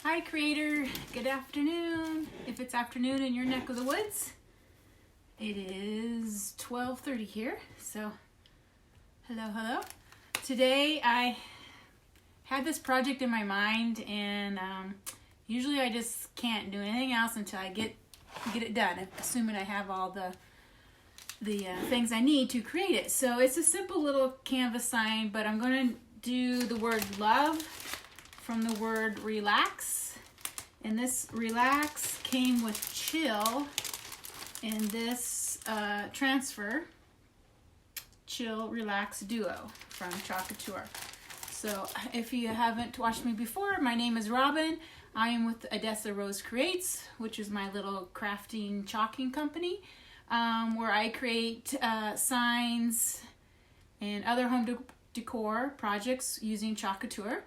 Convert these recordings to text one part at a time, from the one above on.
Hi creator, good afternoon. If it's afternoon in your neck of the woods, it is 12:30 here, so hello. Today I had this project in my mind, and usually I just can't do anything else until I get it done, assuming I have all the things I need to create it. So it's a simple little canvas sign, but I'm going to do the word love from the word relax, and this relax came with chill in this transfer, chill relax duo from Couture. So if you haven't watched me before, my name is Robin. I am with Odessa Rose Creates, which is my little crafting chalking company, where I create signs and other home decor projects using Couture,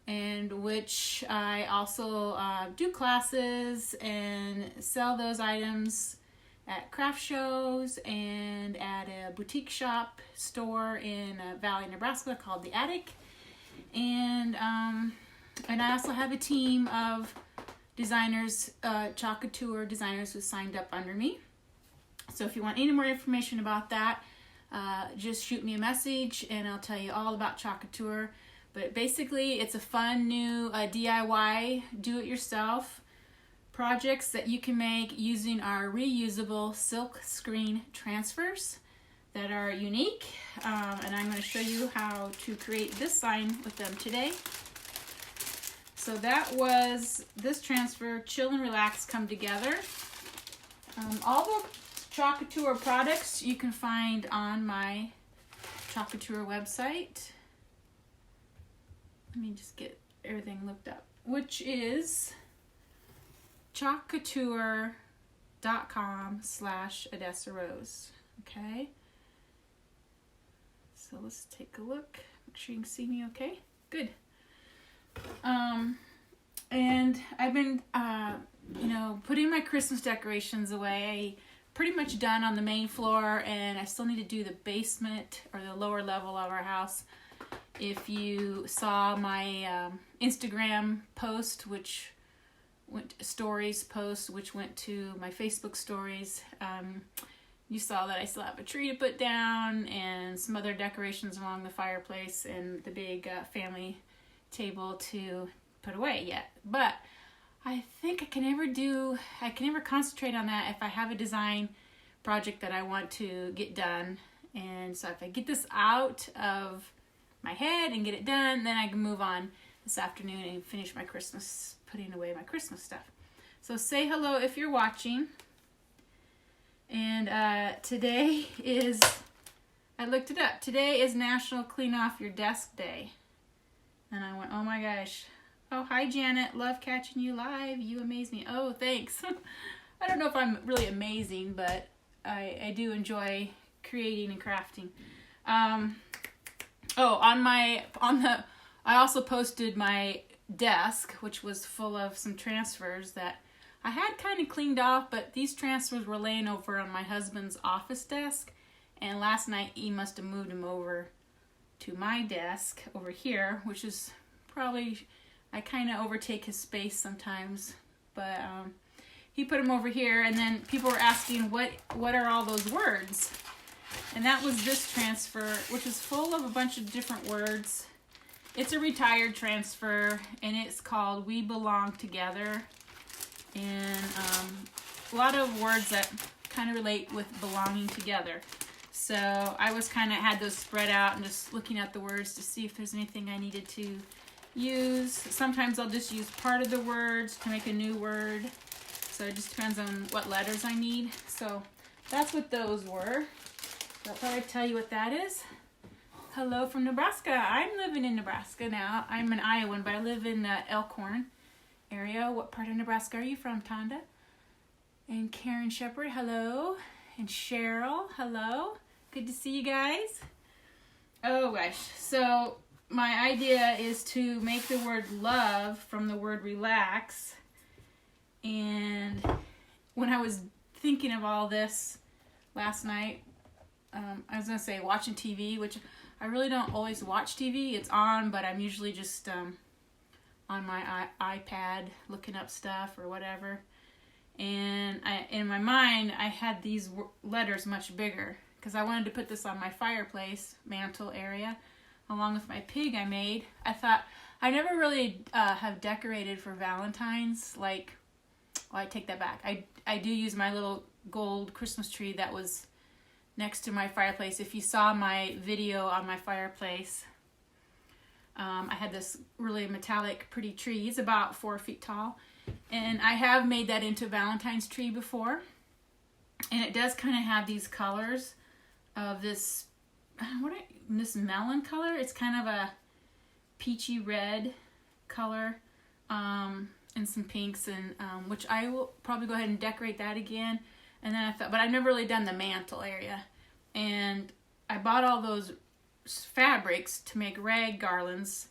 and which I also do classes and sell those items at craft shows and at a boutique shop store in Valley, Nebraska called The Attic. And I also have a team of designers, Couture designers, who signed up under me. So if you want any more information about that, just shoot me a message and I'll tell you all about Couture. But basically, it's a fun new DIY, do-it-yourself projects that you can make using our reusable silk screen transfers that are unique. And I'm going to show you how to create this sign with them today. So that was this transfer, chill and relax come together. All the Couture products you can find on my Couture website. Let me just get everything looked up, which is couture.com/Odessa Rose. Okay. So let's take a look. Make sure you can see me okay. Good. And I've been, putting my Christmas decorations away. Pretty much done on the main floor, and I still need to do the basement or the lower level of our house. If you saw my Instagram post, which went to my Facebook stories, you saw that I still have a tree to put down and some other decorations along the fireplace and the big family table to put away yet. But I think I can never concentrate on that if I have a design project that I want to get done. And so if I get this out of my head and get it done, then I can move on this afternoon and finish my Christmas, putting away my Christmas stuff. So say hello if you're watching. And today is, I looked it up, today is National Clean Off Your Desk Day. And I went, oh my gosh. Oh, hi Janet, love catching you live. You amaze me. Oh, thanks. I don't know if I'm really amazing, but I do enjoy creating and crafting. I also posted my desk, which was full of some transfers that I had kind of cleaned off, but these transfers were laying over on my husband's office desk, and last night he must have moved them over to my desk over here, which is probably, I kind of overtake his space sometimes, but he put them over here, and then people were asking what are all those words, and that was this transfer, which is full of a bunch of different words. It's a retired transfer, and it's called We Belong Together, and a lot of words that kind of relate with belonging together. So I was had those spread out and just looking at the words to see if there's anything I needed to use. Sometimes I'll just use part of the words to make a new word. So it just depends on what letters I need. So that's what those were. So I thought I'd tell you what that is. Hello from Nebraska. I'm living in Nebraska now. I'm an Iowan, but I live in the Elkhorn area. What part of Nebraska are you from, Tonda? And Karen Shepherd, hello. And Cheryl, hello. Good to see you guys. Oh gosh, so my idea is to make the word love from the word relax. And when I was thinking of all this last night, I was going to say watching TV, which I really don't always watch TV. It's on, but I'm usually just on my iPad looking up stuff or whatever. And in my mind, I had these letters much bigger because I wanted to put this on my fireplace mantle area along with my pig I made. I thought I never really have decorated for Valentine's. Like, well, I take that back. I do use my little gold Christmas tree that was next to my fireplace. If you saw my video on my fireplace, I had this really metallic pretty tree. It's about 4 feet tall. And I have made that into a Valentine's tree before. And it does kind of have these colors of this, this melon color. It's kind of a peachy red color, and some pinks, and which I will probably go ahead and decorate that again. And then I thought, but I've never really done the mantle area. And I bought all those fabrics to make rag garlands,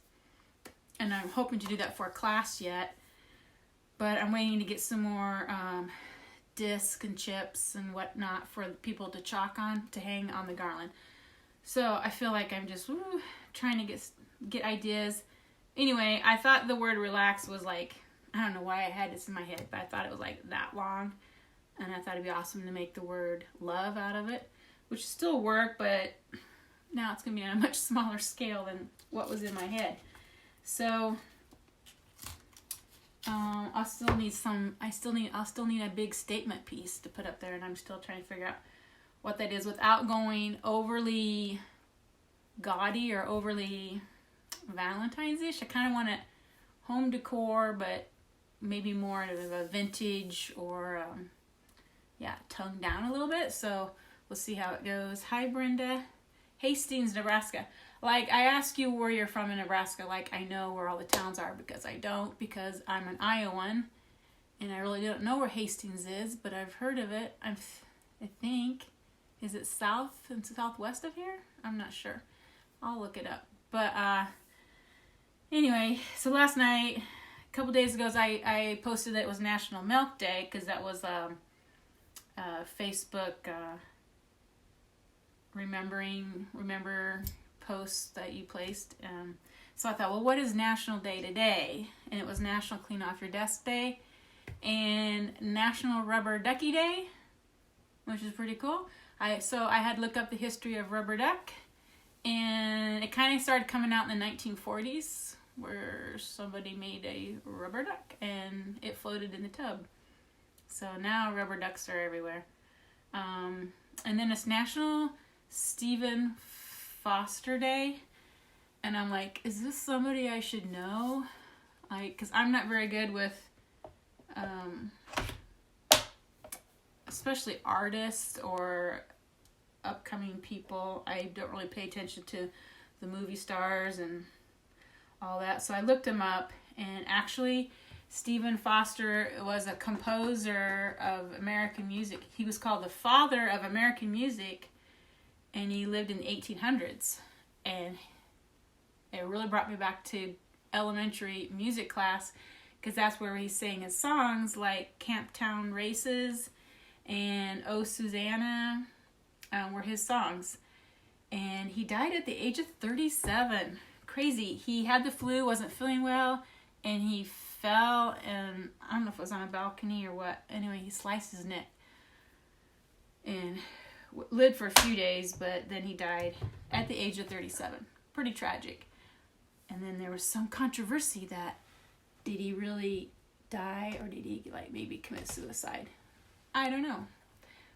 and I'm hoping to do that for a class yet. But I'm waiting to get some more discs and chips and whatnot for people to chalk on to hang on the garland. So I feel like I'm just trying to get ideas. Anyway, I thought the word relax was like, I don't know why I had this in my head, but I thought it was like that long. And I thought it'd be awesome to make the word love out of it, which still work, but now it's going to be on a much smaller scale than what was in my head. So I'll still need a big statement piece to put up there, and I'm still trying to figure out what that is without going overly gaudy or overly Valentine's-ish. I kind of want it home decor, but maybe more of a vintage or toned down a little bit. So we'll see how it goes. Hi, Brenda. Hastings, Nebraska. Like, I ask you where you're from in Nebraska, like I know where all the towns are, because I don't, because I'm an Iowan, and I really don't know where Hastings is, but I've heard of it. I think, is it south and southwest of here? I'm not sure. I'll look it up. But anyway, so last night, a couple days ago, I posted that it was National Milk Day, because that was a Facebook remember post that you placed. So I thought, well, what is National Day today? And it was National Clean Off Your Desk Day and National Rubber Ducky Day, which is pretty cool. So I had to look up the history of rubber duck, and it kind of started coming out in the 1940s, where somebody made a rubber duck and it floated in the tub. So now rubber ducks are everywhere. And then it's National Stephen Foster Day, and I'm like, is this somebody I should know? Because I'm not very good with especially artists or upcoming people. I don't really pay attention to the movie stars and all that. So I looked him up, and actually Stephen Foster was a composer of American music. He was called the father of American music, and he lived in the 1800s. And it really brought me back to elementary music class, because that's where he sang his songs like Camptown Races and Oh Susanna were his songs. And he died at the age of 37. Crazy. He had the flu, wasn't feeling well, and he fell, and I don't know if it was on a balcony or what. Anyway, he sliced his neck and lived for a few days, but then he died at the age of 37. Pretty tragic. And then there was some controversy that, did he really die, or did he maybe commit suicide? I don't know.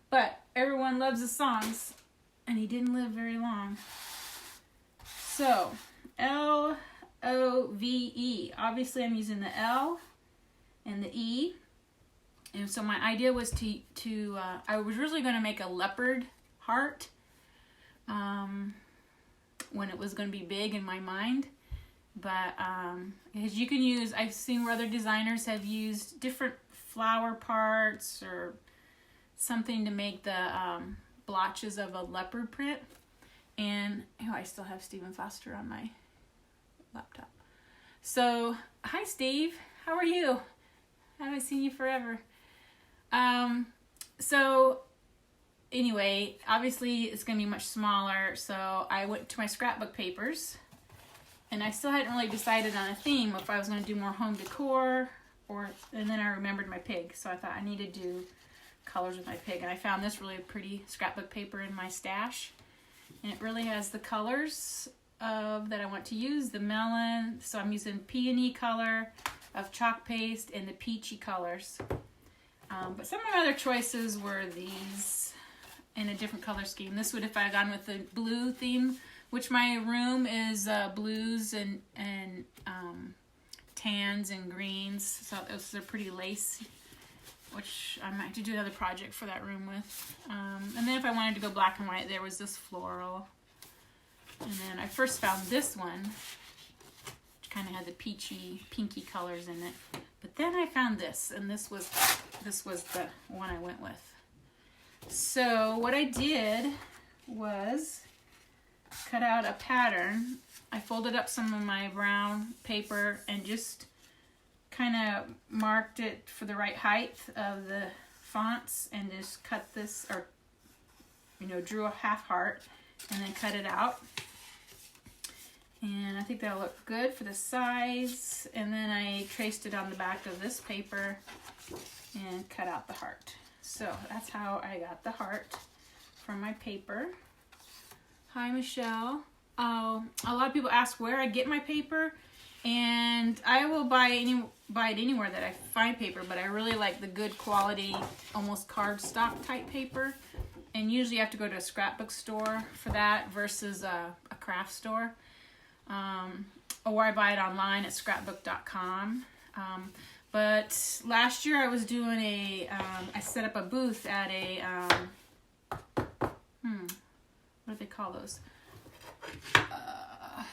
But everyone loves his songs, and he didn't live very long. So, Love. Obviously, I'm using the L and the E. And so my idea was to I was originally going to make a leopard heart when it was going to be big in my mind. But as you can use, I've seen where other designers have used different flower parts or something to make the blotches of a leopard print. And I still have Stephen Foster on my laptop. So, hi Steve, how are you? I haven't seen you forever. So anyway, obviously it's going to be much smaller, so I went to my scrapbook papers and I still hadn't really decided on a theme, if I was going to do more home decor, and then I remembered my pig, so I thought I need to do colors with my pig, and I found this really pretty scrapbook paper in my stash, and it really has the colors that I want to use, the melon, so I'm using peony color of chalk paste and the peachy colors, but some of my other choices were these in a different color scheme. This would, if I had gone with the blue theme, which my room is blues and tans and greens, so those are pretty lacy, which I might have to do another project for that room with. And then if I wanted to go black and white, there was this floral. And then I first found this one, which kind of had the peachy, pinky colors in it. But then I found this, and this was the one I went with. So what I did was cut out a pattern. I folded up some of my brown paper and just kind of marked it for the right height of the fonts, and just cut this, or drew a half heart and then cut it out. And I think that'll look good for the size. And then I traced it on the back of this paper and cut out the heart. So that's how I got the heart from my paper. Hi, Michelle. Oh, a lot of people ask where I get my paper, and I will buy it anywhere that I find paper, but I really like the good quality, almost cardstock type paper, and usually you have to go to a scrapbook store for that versus a craft store, or I buy it online at scrapbook.com. But last year I was doing I set up a booth at a, what do they call those?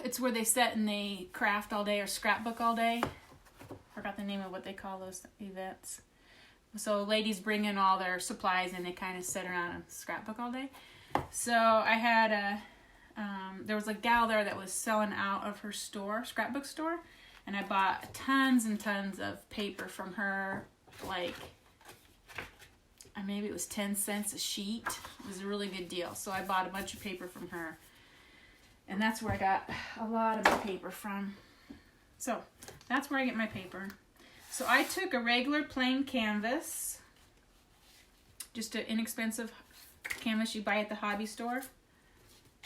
It's where they sit and they craft all day or scrapbook all day. Forgot the name of what they call those events. So ladies bring in all their supplies and they kind of sit around and scrapbook all day. So I had there was a gal there that was selling out of her store, scrapbook store, and I bought tons and tons of paper from her, like maybe it was 10 cents a sheet. It was a really good deal. So I bought a bunch of paper from her. And that's where I got a lot of my paper from. So that's where I get my paper. So I took a regular plain canvas, just an inexpensive canvas you buy at the hobby store.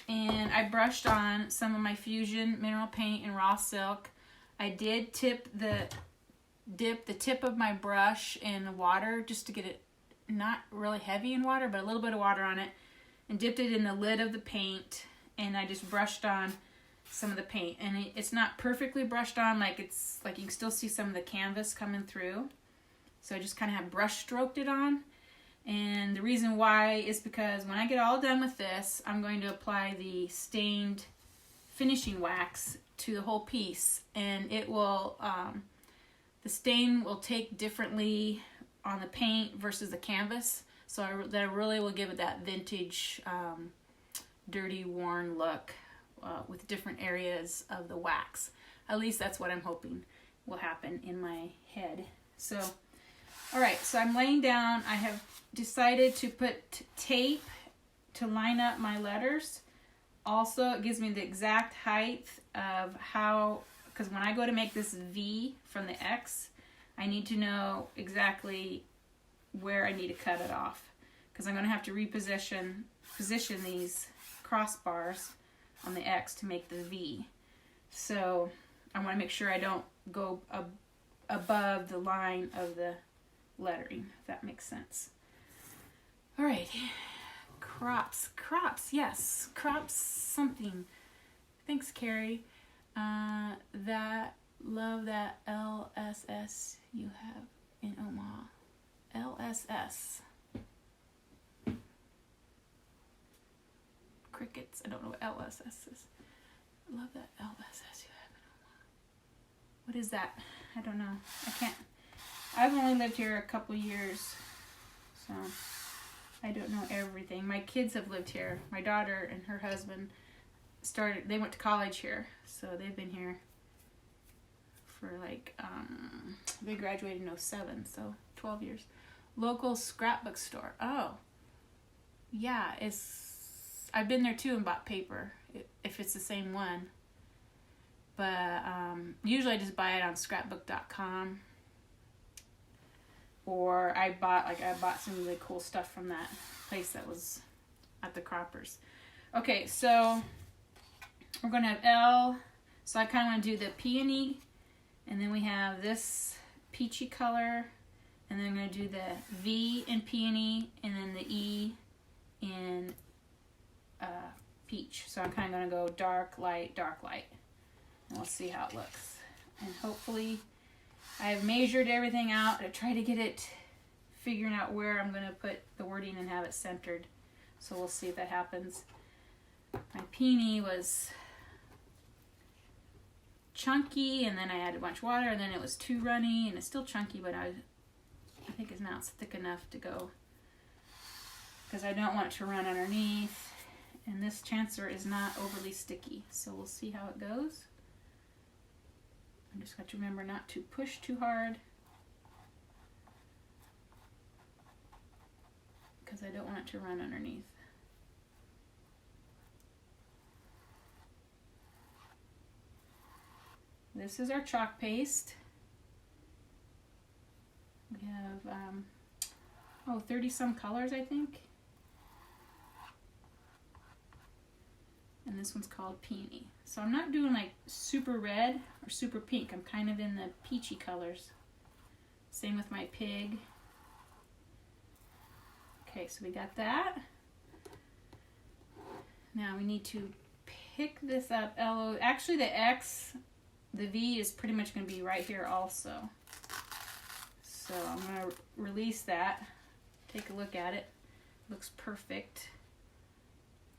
And I brushed on some of my Fusion mineral paint and raw silk. I did dip the tip of my brush in water just to get it not really heavy in water, but a little bit of water on it, and dipped it in the lid of the paint. And I just brushed on some of the paint, and it's not perfectly brushed on, like it's like you can still see some of the canvas coming through. So I just kind of have brush stroked it on. And the reason why is because when I get all done with this, I'm going to apply the stained finishing wax to the whole piece, and it will the stain will take differently on the paint versus the canvas, so that really will give it that vintage dirty, worn look with different areas of the wax. At least that's what I'm hoping will happen in my head. So, all right, so I'm laying down. I have decided to put tape to line up my letters. Also, it gives me the exact height of how, because when I go to make this V from the X, I need to know exactly where I need to cut it off, because I'm going to have to position these crossbars on the X to make the V. So I want to make sure I don't go above the line of the lettering, if that makes sense. All right, crops, yes, crops something. Thanks, Carrie. Love that LSS you have in Omaha. LSS. Crickets. I don't know what LSS is. Love that LSS you have in Omaha. What is that? I don't know. I've only lived here a couple years, so I don't know everything. My kids have lived here. My daughter and her husband they went to college here, so they've been here for they graduated in 07, so 12 years. Local scrapbook store. Oh, yeah, I've been there too and bought paper, if it's the same one. but usually I just buy it on scrapbook.com, or I bought some really cool stuff from that place that was at the Croppers. Okay, so we're gonna have L. So I kind of want to do the peony, and then we have this peachy color, and then I'm going to do the V in peony, and then the E in peach. So I'm kind of going to go dark, light, and we'll see how it looks. And hopefully I've measured everything out to try to get it figuring out where I'm going to put the wording and have it centered. So we'll see if that happens. My peony was chunky, and then I added a bunch of water, and then it was too runny, and it's still chunky, but I think now it's thick enough to go, because I don't want it to run underneath, and this transfer is not overly sticky, so we'll see how it goes. I just got to remember not to push too hard, because I don't want it to run underneath. This is our chalk paste. We have 30 some colors, I think. And this one's called Peony. So I'm not doing like super red or super pink. I'm kind of in the peachy colors. Same with my pig. Okay, so we got that. Now we need to pick this up. Actually the X, the V is pretty much going to be right here also. So I'm going to release that. Take a look at it. Looks perfect.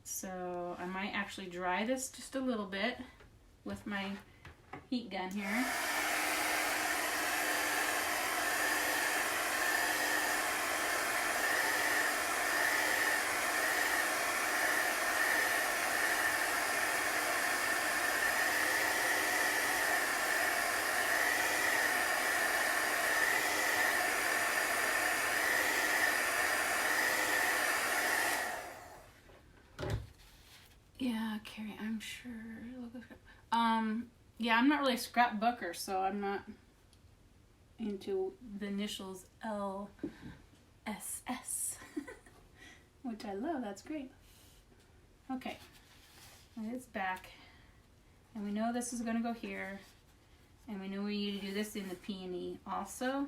So I might actually dry this just a little bit with my heat gun here. Yeah, Carrie, I'm sure. Yeah, I'm not really a scrapbooker, so I'm not into the initials LSS, which I love. That's great. Okay, it's back, and we know this is going to go here, and we know we need to do this in the peony also.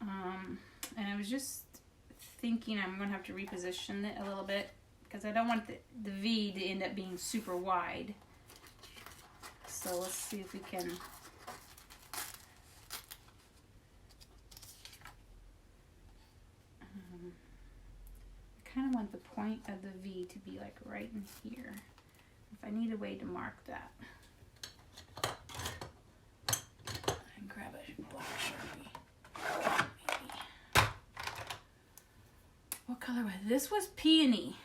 And I was just thinking I'm going to have to reposition it a little bit, because I don't want the V to end up being super wide. So let's see if we can. I kind of want the point of the V to be like right in here. If I need a way to mark that. And grab a black Sharpie. Maybe. What color was this? Was peony.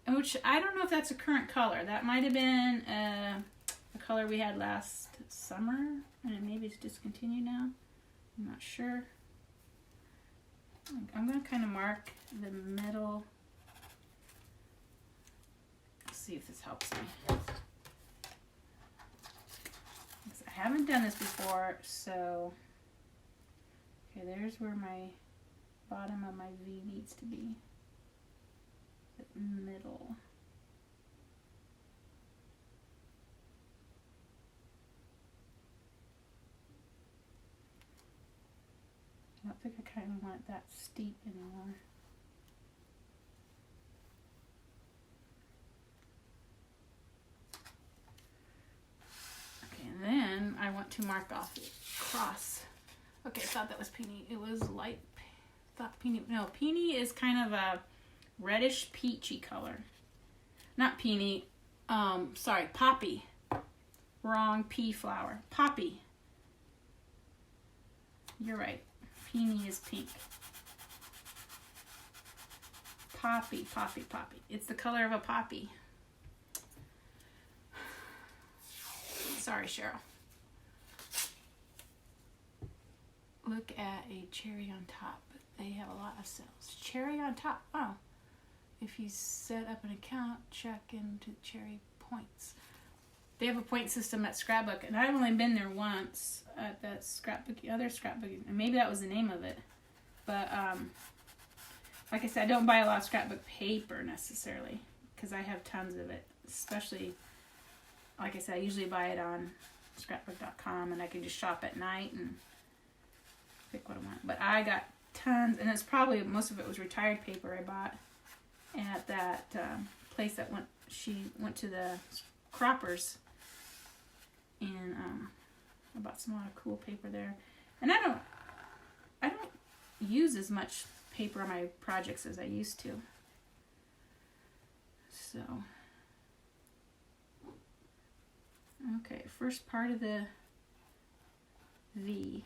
Which I don't know if that's a current color. That might have been a color we had last summer, and maybe it's discontinued now. I'm not sure. I'm going to kind of mark the middle. Let's see if this helps me. I haven't done this before, so okay, there's where my bottom of my V needs to be. The middle. I don't think I kind of want it that steep anymore. Okay, and then I want to mark off the cross. Okay, I thought that was peony. It was light. Thought peony. No, peony is kind of a reddish peachy color. Not peony. Sorry, poppy. Wrong pea flower. Poppy. You're right. Peony is pink. Poppy, poppy, poppy. It's the color of a poppy. Sorry, Cheryl. Look at a cherry on top. They have a lot of sales. Cherry on top. Oh. If you set up an account, check into cherry points. they have a point system at Scrapbook, and I've only been there once at that other scrapbook, and maybe that was the name of it. But like I said, I don't buy a lot of scrapbook paper necessarily because I have tons of it. Especially, like I said, I usually buy it on scrapbook.com, and I can just shop at night and pick what I want. But I got tons, and it's probably most of it was retired paper I bought at that place that she went to the croppers, and I bought some lot of cool paper there. And I don't use as much paper on my projects as I used to. So, okay, first part of the V.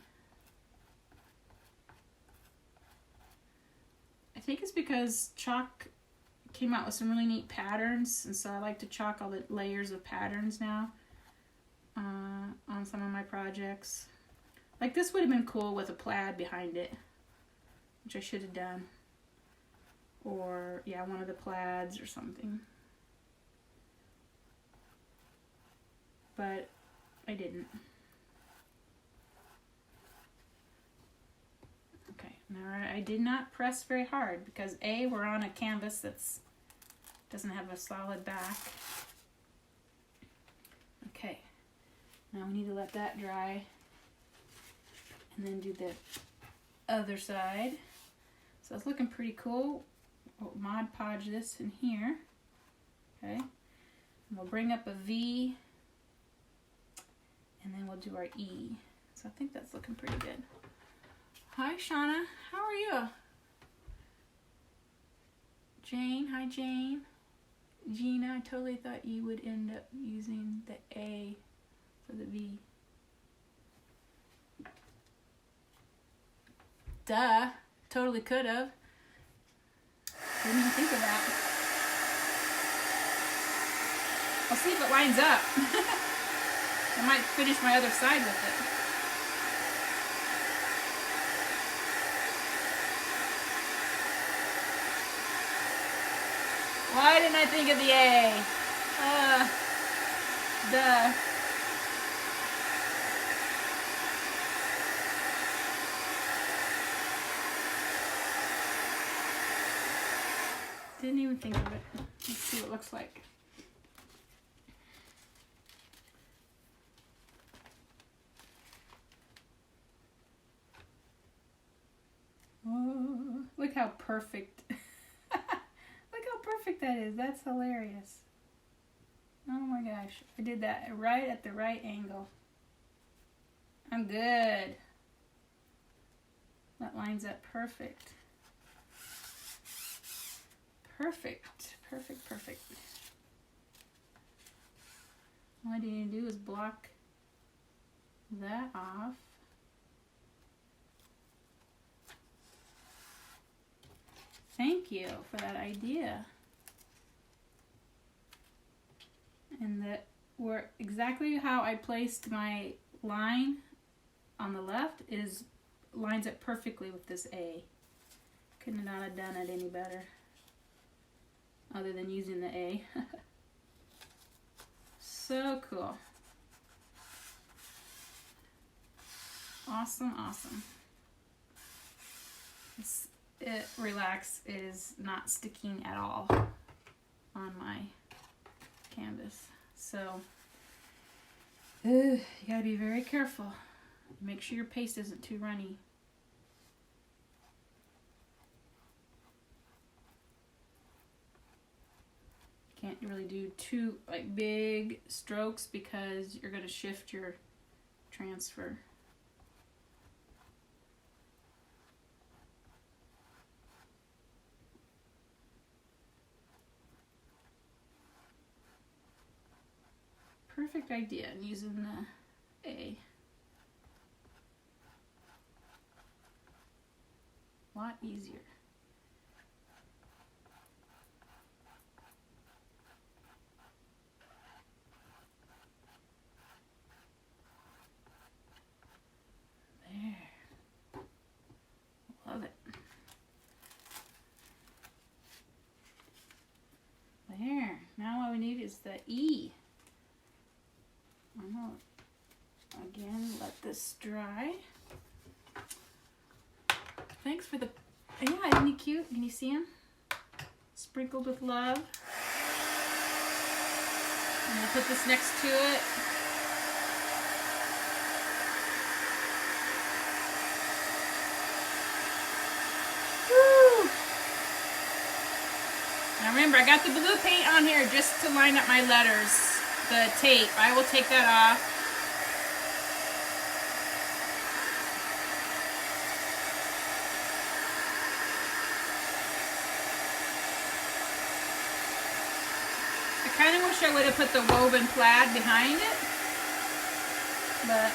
I think it's because chalk came out with some really neat patterns, and so I like to chalk all the layers of patterns now on some of my projects. Like this would have been cool with a plaid behind it, which I should have done. Or, yeah, one of the plaids or something. But I didn't. Okay, now I did not press very hard because A, we're on a canvas that's doesn't have a solid back. Okay, now we need to let that dry and then do the other side. So it's looking pretty cool. We'll Mod Podge this in here. Okay, and we'll bring up a V, and then we'll do our E. So I think that's looking pretty good. Hi, Shauna. How are you? Jane. Hi, Jane. Gina, I totally thought you would end up using the A for the V. Duh. Totally could have. Didn't even think of that. I'll see if it lines up. I might finish my other side with it. Why didn't I think of the A? Duh. Didn't even think of it. Let's see what it looks like. Oh, look how perfect. Look how perfect that is. That's hilarious. Oh my gosh. I did that right at the right angle. I'm good. That lines up perfect. Perfect. Perfect, perfect. All I need to do is block that off. Thank you for that idea. And that were exactly how I placed my line on the left is lines up perfectly with this A. Could not have done it any better other than using the A. So cool. Awesome, awesome. It Relax is not sticking at all on my canvas. So you gotta be very careful. Make sure your paste isn't too runny. Can't really do too big strokes because you're gonna shift your transfer. Perfect idea in using the A. A lot easier. There. Love it. There. Now all we need is the E. this dry. Thanks for the, yeah, isn't he cute? Can you see him? Sprinkled with love. I'm gonna put this next to it. Woo! Now remember, I got the blue paint on here just to line up my letters. The tape, I will take that off. I kind of wish I would have put the woven plaid behind it, but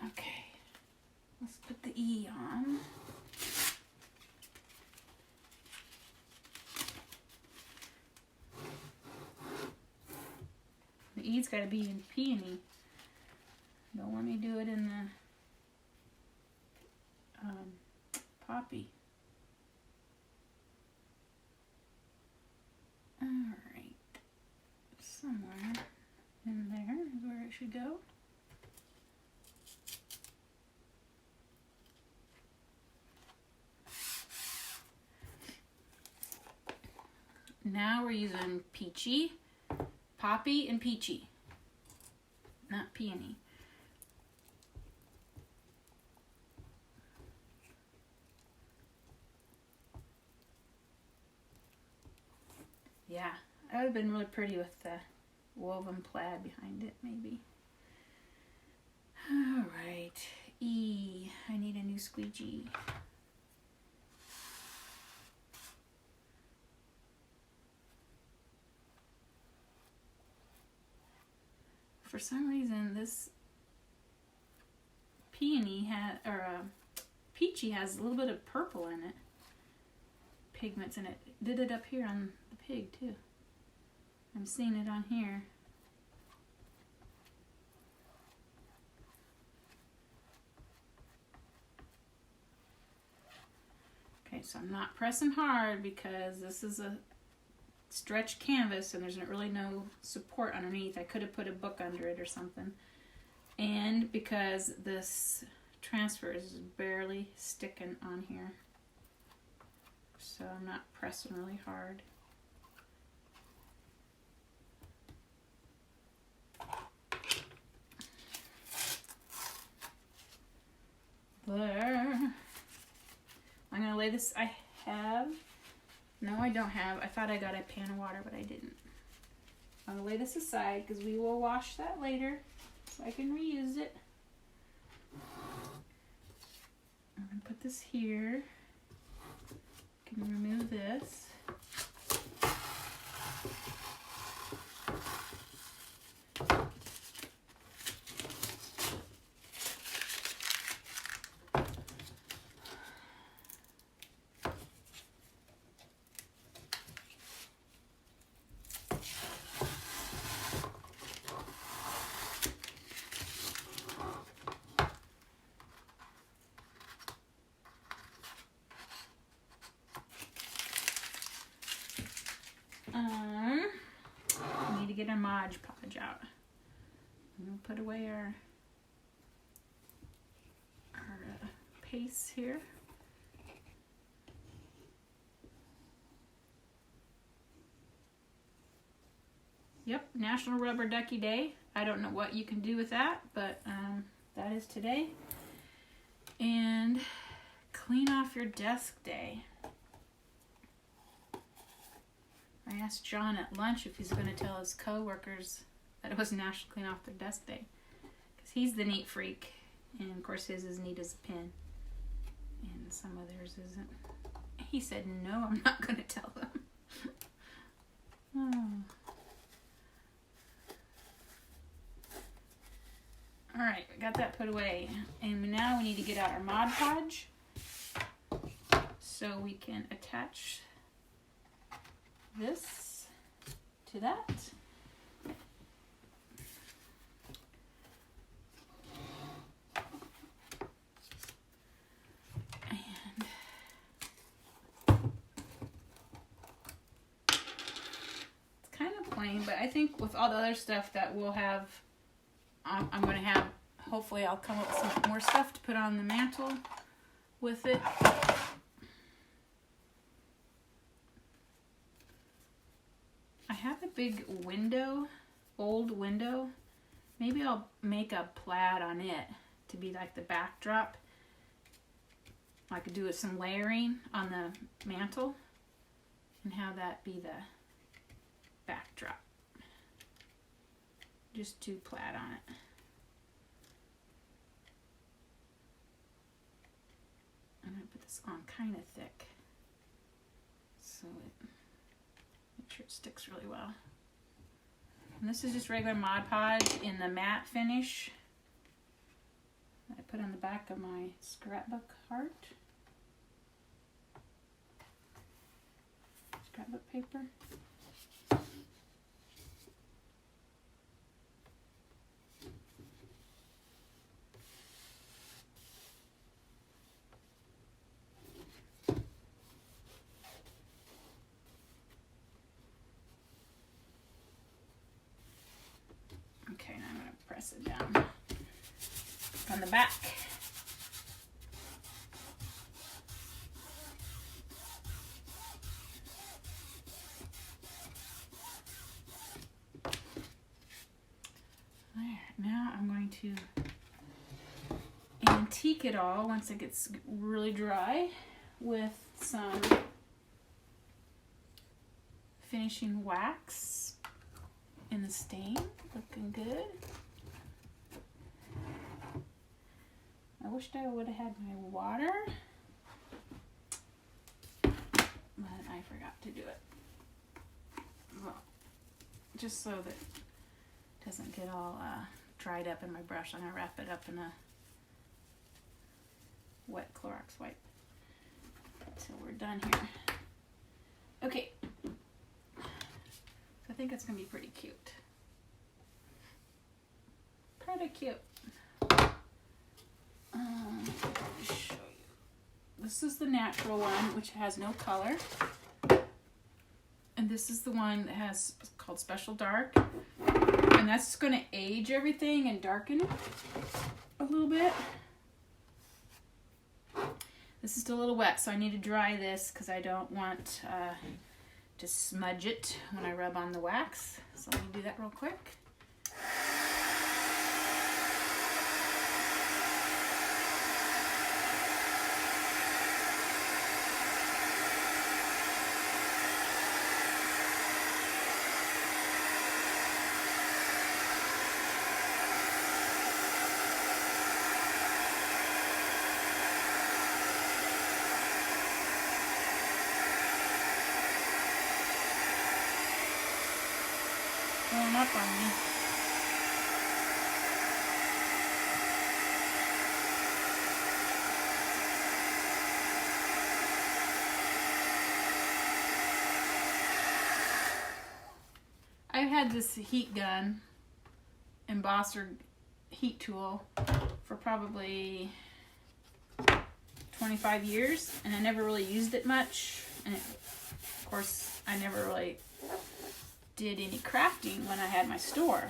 okay, let's put the E on. The E's got to be in peony. Don't let me do it in the poppy. Alright. Somewhere in there is where it should go. Now we're using peachy. Poppy and peachy, not peony. Yeah, that would have been really pretty with the woven plaid behind it, maybe. All right, E, I need a new squeegee. For some reason, this peony peachy has a little bit of purple in it, pigments in it. Did it up here on the pig too. I'm seeing it on here. Okay, so I'm not pressing hard because this is a stretched canvas and there's really no support underneath. I could have put a book under it or something. And because this transfer is barely sticking on here. So I'm not pressing really hard. There. I'm going to lay this, no, I don't have. I thought I got a pan of water, but I didn't. I'm going to lay this aside because we will wash that later so I can reuse it. I'm going to put this here. Can remove this. We need to get our Mod Podge out. I'm going to put away our paste here. Yep, National Rubber Ducky Day. I don't know what you can do with that, but that is today. And Clean Off Your Desk Day. I asked John at lunch if he's going to tell his co-workers that it was National Clean Off Their Desk Day. Because he's the neat freak. And of course his is neat as a pin. And some of theirs isn't. He said, no, I'm not going to tell them. Oh. Alright, we got that put away. And now we need to get out our Mod Podge so we can attach this to that. I think with all the other stuff that we'll have, I'm going to have, hopefully I'll come up with some more stuff to put on the mantle with it. I have a big window, old window. Maybe I'll make a plaid on it to be like the backdrop. I could do some layering on the mantle and have that be the backdrop. Just do plaid on it. I'm going to put this on kind of thick so it make sure it sticks really well. And this is just regular Mod Podge in the matte finish that I put on the back of my scrapbook heart. Scrapbook paper. Okay, now I'm going to press it down on the back. There, now I'm going to antique it all once it gets really dry with some finishing wax in the stain. Looking good. I wished I would have had my water, but I forgot to do it. Well, just so that it doesn't get all dried up in my brush, I'm going to wrap it up in a wet Clorox wipe until we're done here. Okay, so I think it's going to be pretty cute. Pretty cute. Show you. This is the natural one, which has no color, and this is the one that has called Special Dark, and that's going to age everything and darken it a little bit. This is still a little wet, so I need to dry this because I don't want to smudge it when I rub on the wax. So let me do that real quick. Blowing up on me. I've had this heat gun, embosser heat tool, for probably 25 years, and I never really used it much. And of course, I never really did any crafting when I had my store,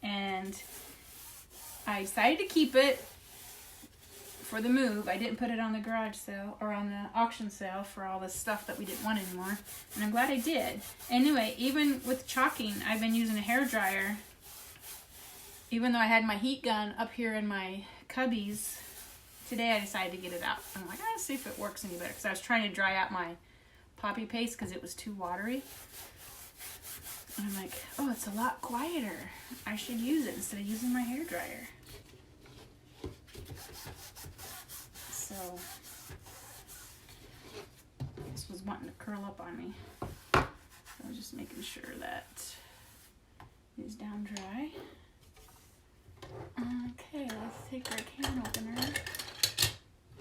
and I decided to keep it for the move. I didn't put it on the garage sale or on the auction sale for all this stuff that we didn't want anymore, and I'm glad I did. Anyway, even with chalking, I've been using a hair dryer. Even though I had my heat gun up here in my cubbies, today I decided to get it out. I'm like, let's see if it works any better, because I was trying to dry out my poppy paste because it was too watery. And I'm like, oh, it's a lot quieter. I should use it instead of using my hair dryer. So this was wanting to curl up on me. So I was just making sure that it is down dry. Okay, let's take our can opener.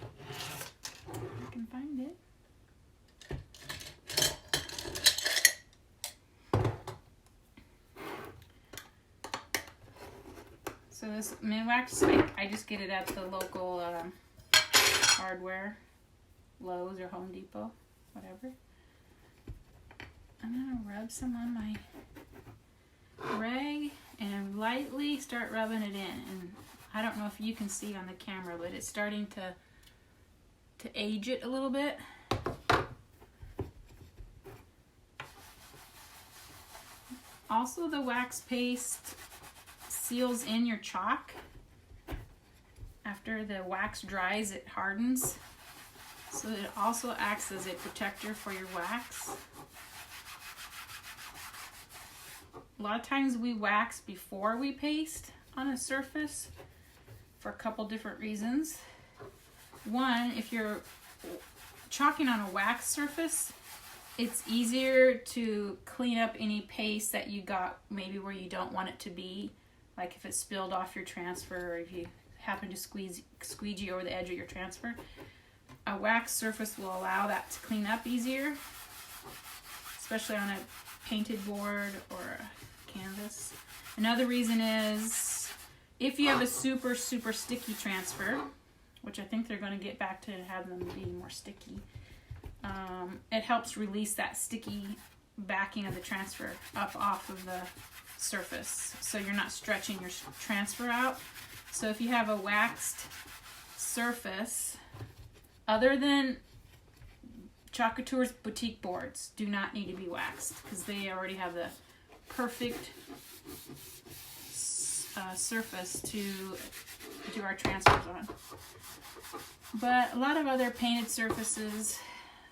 If I can find it. So this Minwax spike, I just get it at the local hardware, Lowe's or Home Depot, whatever. I'm gonna rub some on my rag and lightly start rubbing it in. And I don't know if you can see on the camera, but it's starting to age it a little bit. Also, the wax paste seals in your chalk. After the wax dries, it hardens. So it also acts as a protector for your wax. A lot of times we wax before we paste on a surface for a couple different reasons. One, if you're chalking on a wax surface, it's easier to clean up any paste that you got maybe where you don't want it to be. Like if it spilled off your transfer, or if you happen to squeegee over the edge of your transfer. A wax surface will allow that to clean up easier, especially on a painted board or a canvas. Another reason is if you have a super sticky transfer, which I think they're going to get back to have them being more sticky, it helps release that sticky backing of the transfer up off of the surface, so you're not stretching your transfer out. So if you have a waxed surface, other than Couture's boutique boards do not need to be waxed because they already have the perfect surface to do our transfers on. But a lot of other painted surfaces,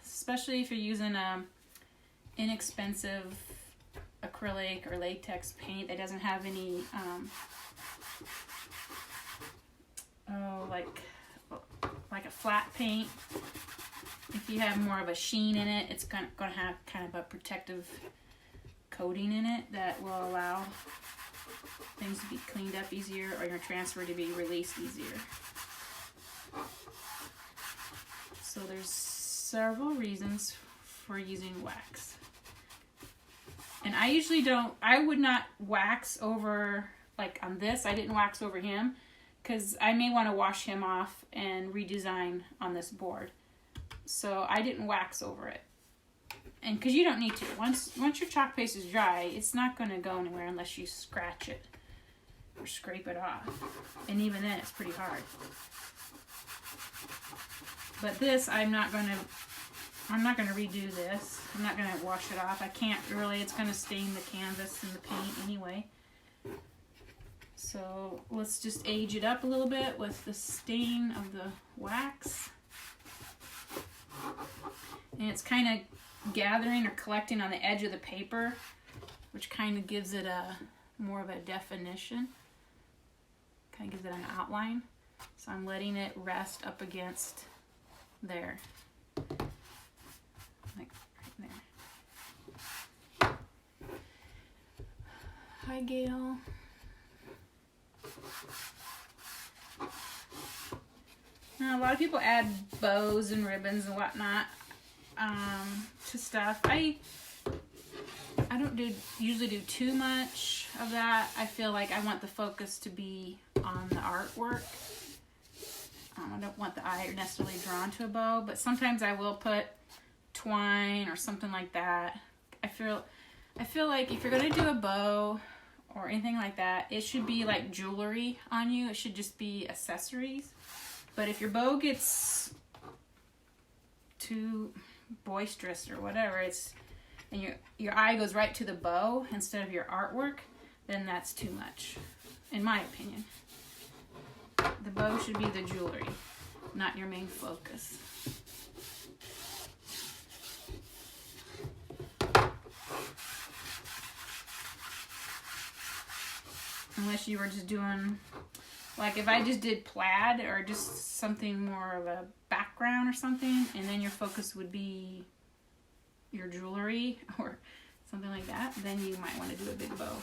especially if you're using a inexpensive acrylic or latex paint that doesn't have any like a flat paint, if you have more of a sheen in it, it's going to have kind of a protective coating in it that will allow things to be cleaned up easier or your transfer to be released easier. So there's several reasons for using wax. And I would not wax over, like on this, I didn't wax over him because I may want to wash him off and redesign on this board. So I didn't wax over it. And because you don't need to. Once your chalk paste is dry, it's not going to go anywhere unless you scratch it or scrape it off. And even then, it's pretty hard. But this, I'm not going to redo this. I'm not going to wash it off. I can't really. It's going to stain the canvas and the paint anyway. So let's just age it up a little bit with the stain of the wax. And it's kind of gathering or collecting on the edge of the paper, which kind of gives it a more of a definition. Kind of gives it an outline. So I'm letting it rest up against there. Like right there. Hi, Gail. Now, a lot of people add bows and ribbons and whatnot to stuff. I don't usually do too much of that. I feel like I want the focus to be on the artwork. I don't want the eye necessarily drawn to a bow, but sometimes I will put twine or something like that. I feel like if you're gonna do a bow or anything like that, it should be like jewelry on you. It should just be accessories. But if your bow gets too boisterous or whatever, and your eye goes right to the bow instead of your artwork, then that's too much, in my opinion. The bow should be the jewelry, not your main focus. Unless you were just doing, like if I just did plaid or just something more of a background or something, and then your focus would be your jewelry or something like that, then you might want to do a big bow.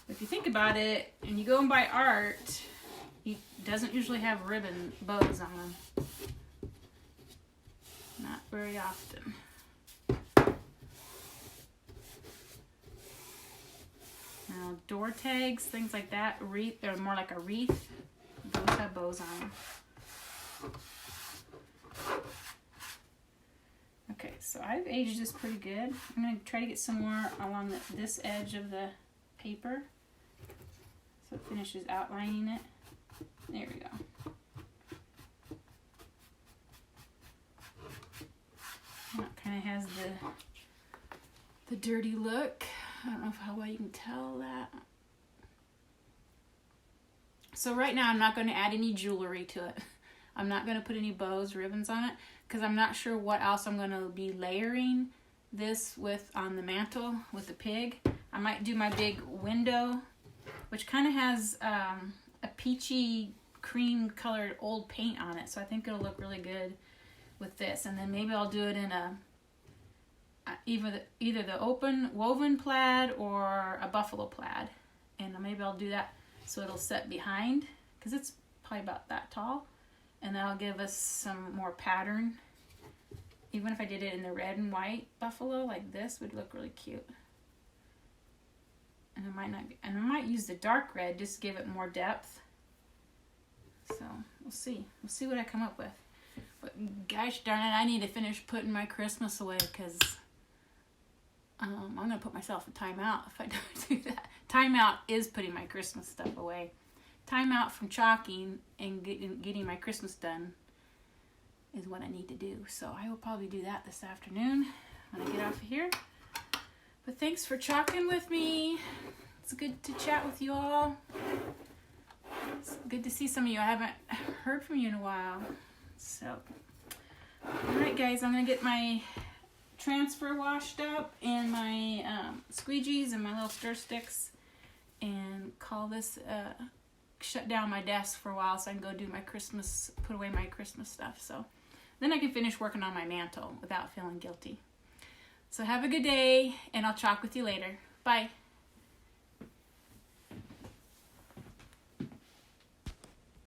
If you think about it, and you go and buy art, it doesn't usually have ribbon bows on them. Not very often. Now, door tags, things like that, wreath, they're more like a wreath. Those have bows on them. Okay, so I've aged this pretty good. I'm going to try to get some more along this edge of the paper so it finishes outlining it. There we go. That kind of has the dirty look. I don't know how well you can tell that. So right now I'm not going to add any jewelry to it. I'm not going to put any bows, ribbons on it, because I'm not sure what else I'm going to be layering this with on the mantle with the pig. I might do my big window, which kind of has a peachy cream colored old paint on it. So I think it'll look really good with this. And then maybe I'll do it in either the open woven plaid or a buffalo plaid. And maybe I'll do that so it'll set behind, because it's probably about that tall. And that'll give us some more pattern. Even if I did it in the red and white buffalo, like this would look really cute. And I might use the dark red just to give it more depth. So we'll see. We'll see what I come up with. But gosh darn it, I need to finish putting my Christmas away, because I'm gonna put myself in timeout if I don't do that. Timeout is putting my Christmas stuff away. Timeout from chalking and getting my Christmas done is what I need to do. So I will probably do that this afternoon when I get off of here. But thanks for chalking with me. It's good to chat with you all. It's good to see some of you. I haven't heard from you in a while. So, alright guys, I'm going to get my transfer washed up and my squeegees and my little stir sticks and call this shut down my desk for a while so I can go do my Christmas, put away my Christmas stuff. So then I can finish working on my mantle without feeling guilty. So have a good day, and I'll chalk with you later. Bye.